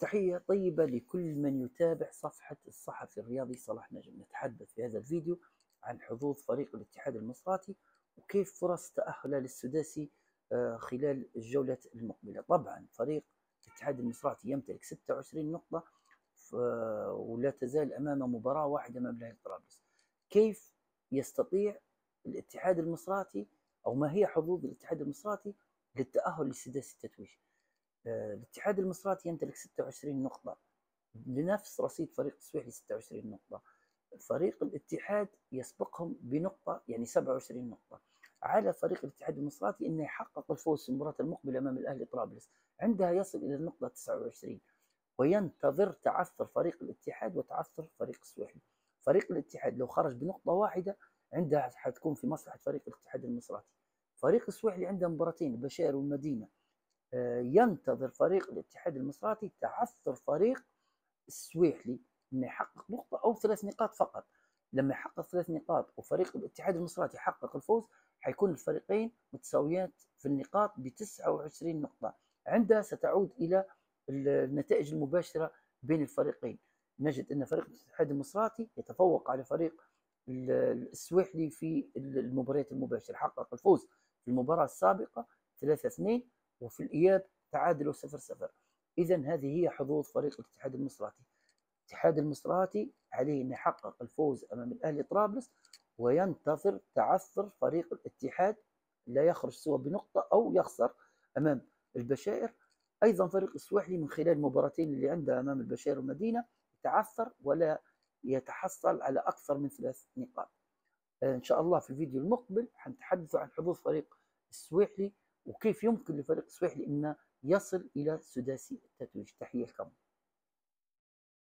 تحية طيبة لكل من يتابع صفحة الصحفي الرياضي صلاح نجم. نتحدث في هذا الفيديو عن حظوظ فريق الاتحاد المصراتي وكيف فرص تأهله للسداسي خلال الجولة المقبلة. طبعا فريق الاتحاد المصراتي يمتلك 26 نقطة ولا تزال أمامه مباراة واحدة أمام الأهلي طرابلس. كيف يستطيع الاتحاد المصراتي أو ما هي حظوظ الاتحاد المصراتي للتأهل للسداسي التتويج؟ الاتحاد المصراتي يمتلك 26 نقطة لنفس رصيد فريق السويحلي 26 نقطة. فريق الاتحاد يسبقهم بنقطة، يعني 27 نقطة. على فريق الاتحاد المصراتي أنه يحقق الفوز في المباراة المقبلة أمام الأهلي طرابلس، عندها يصل إلى النقطة 29 وينتظر تعثر فريق الاتحاد وتعثر فريق السويحلي. فريق الاتحاد لو خرج بنقطة واحدة عندها حتكون في مصلحة فريق الاتحاد المصراتي. فريق السويحلي عنده مباراتين، البشائر والمدينة. ينتظر فريق الاتحاد المصراتي تعثر فريق السويحلي انه يحقق نقطه او 3 نقاط فقط. لما يحقق 3 نقاط وفريق الاتحاد المصراتي يحقق الفوز، حيكون الفريقين متساويات في النقاط ب 29 نقطه. عندها ستعود الى النتائج المباشره بين الفريقين. نجد ان فريق الاتحاد المصراتي يتفوق على فريق السويحلي في المباريات المباشره، حقق الفوز في المباراه السابقه 3-2 وفي الإياب تعادلوا 0-0. إذا هذه هي حظوظ فريق الاتحاد المصراتي. الاتحاد المصراتي عليه أن يحقق الفوز أمام الأهلي طرابلس وينتظر تعثر فريق الاتحاد، لا يخرج سوى بنقطة أو يخسر أمام البشائر. أيضا فريق السواحلي من خلال المباراتين اللي عنده أمام البشائر والمدينة يتعثر ولا يتحصل على أكثر من 3 نقاط. إن شاء الله في الفيديو المقبل حنتحدث عن حظوظ فريق السويحلي وكيف يمكن لفريق السويحلي أنه يصل إلى سداسي التتويج. تحية لكم.